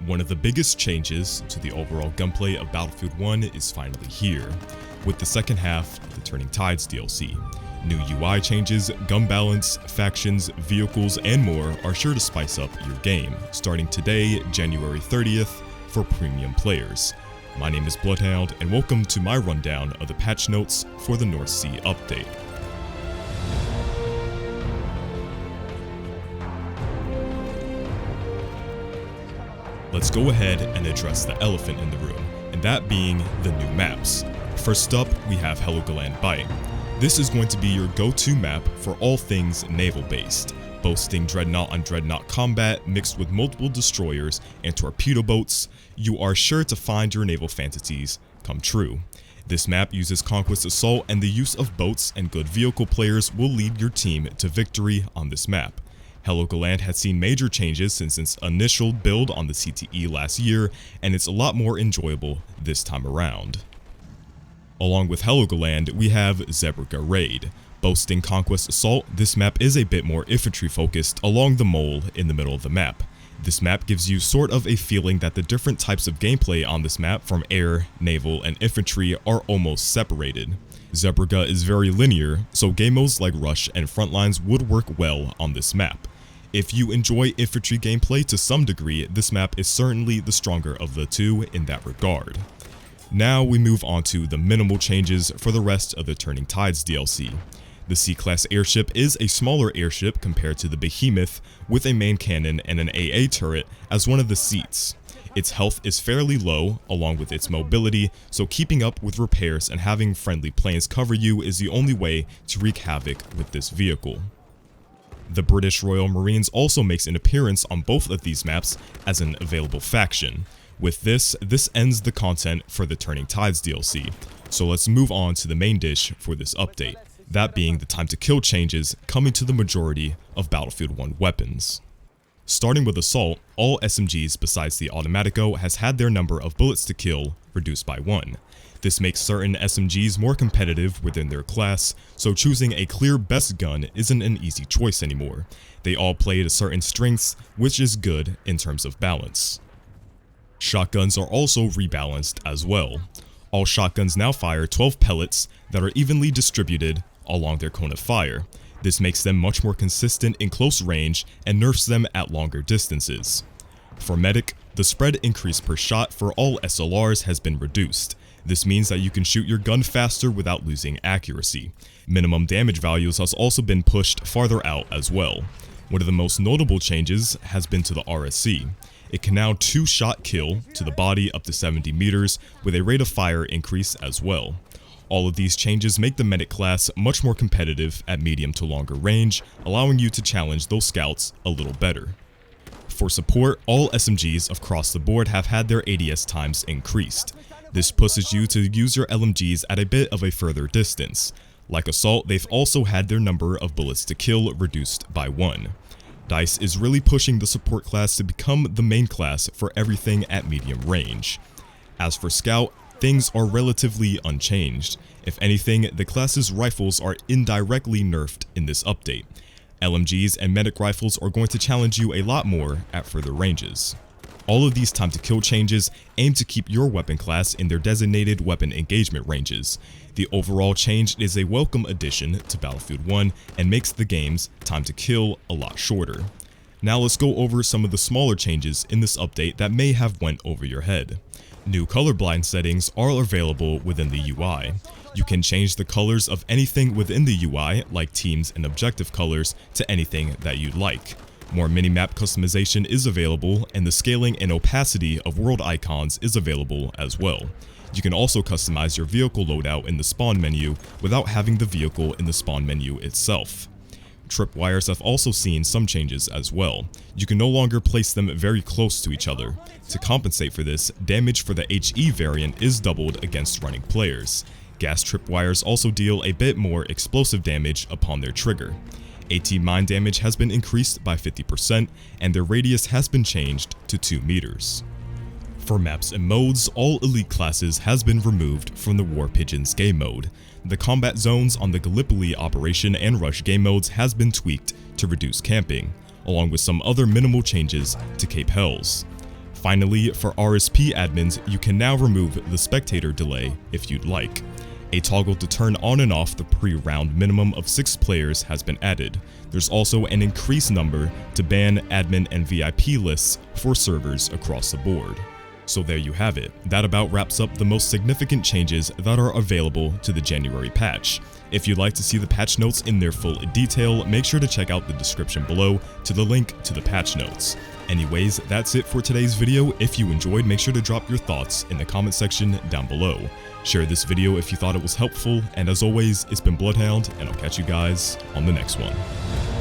One of the biggest changes to the overall gunplay of Battlefield 1 is finally here, with the second half of the Turning Tides DLC. New UI changes, gun balance, factions, vehicles, and more are sure to spice up your game, starting today, January 30th, for premium players. My name is BloodHound, and welcome to my rundown of the patch notes for the North Sea update. Let's go ahead and address the elephant in the room, and that being the new maps. First up, we have Heligoland Bight. This is going to be your go-to map for all things naval-based, boasting dreadnought on dreadnought combat mixed with multiple destroyers and torpedo boats. You are sure to find your naval fantasies come true. This map uses Conquest Assault, and the use of boats and good vehicle players will lead your team to victory on this map. Heligoland has seen major changes since its initial build on the CTE last year, and it's a lot more enjoyable this time around. Along with Heligoland, we have Zeebrugge Raid. Boasting Conquest Assault, this map is a bit more infantry focused along the mole in the middle of the map. This map gives you sort of a feeling that the different types of gameplay on this map from air, naval, and infantry are almost separated. Zeebrugge is very linear, so game modes like Rush and Frontlines would work well on this map. If you enjoy infantry gameplay to some degree, this map is certainly the stronger of the two in that regard. Now we move on to the minimal changes for the rest of the Turning Tides DLC. The C-Class airship is a smaller airship compared to the Behemoth, with a main cannon and an AA turret as one of the seats. Its health is fairly low, along with its mobility, so keeping up with repairs and having friendly planes cover you is the only way to wreak havoc with this vehicle. The British Royal Marines also makes an appearance on both of these maps as an available faction. With this ends the content for the Turning Tides DLC, so let's move on to the main dish for this update, that being the time to kill changes coming to the majority of Battlefield 1 weapons. Starting with Assault, all SMGs besides the Automatico has had their number of bullets to kill reduced by 1. This makes certain SMGs more competitive within their class, so choosing a clear best gun isn't an easy choice anymore. They all play to certain strengths, which is good in terms of balance. Shotguns are also rebalanced as well. All shotguns now fire 12 pellets that are evenly distributed along their cone of fire. This makes them much more consistent in close range and nerfs them at longer distances. For Medic, the spread increase per shot for all SLRs has been reduced. This means that you can shoot your gun faster without losing accuracy. Minimum damage values has also been pushed farther out as well. One of the most notable changes has been to the RSC. It can now 2-shot kill to the body up to 70 meters with a rate of fire increase as well. All of these changes make the Medic class much more competitive at medium to longer range, allowing you to challenge those scouts a little better. For support, all SMGs across the board have had their ADS times increased. This pushes you to use your LMGs at a bit of a further distance. Like Assault, they've also had their number of bullets to kill reduced by 1. DICE is really pushing the support class to become the main class for everything at medium range. As for Scout, things are relatively unchanged. If anything, the class's rifles are indirectly nerfed in this update. LMGs and Medic rifles are going to challenge you a lot more at further ranges. All of these time to kill changes aim to keep your weapon class in their designated weapon engagement ranges. The overall change is a welcome addition to Battlefield 1 and makes the game's time to kill a lot shorter. Now let's go over some of the smaller changes in this update that may have went over your head. New colorblind settings are available within the UI. You can change the colors of anything within the UI, like teams and objective colors, to anything that you'd like. More minimap customization is available, and the scaling and opacity of world icons is available as well. You can also customize your vehicle loadout in the spawn menu without having the vehicle in the spawn menu itself. Tripwires have also seen some changes as well. You can no longer place them very close to each other. To compensate for this, damage for the HE variant is doubled against running players. Gas tripwires also deal a bit more explosive damage upon their trigger. AT mine damage has been increased by 50%, and their radius has been changed to 2 meters. For maps and modes, all elite classes has been removed from the War Pigeons game mode. The combat zones on the Gallipoli Operation and Rush game modes has been tweaked to reduce camping, along with some other minimal changes to Cape Hells. Finally, for RSP admins, you can now remove the spectator delay if you'd like. A toggle to turn on and off the pre-round minimum of 6 players has been added. There's also an increased number to ban admin and VIP lists for servers across the board. So there you have it. That about wraps up the most significant changes that are available to the January patch. If you'd like to see the patch notes in their full detail, make sure to check out the description below to the link to the patch notes. Anyways, that's it for today's video. If you enjoyed, make sure to drop your thoughts in the comment section down below. Share this video if you thought it was helpful, and as always, it's been BloodHound, and I'll catch you guys on the next one.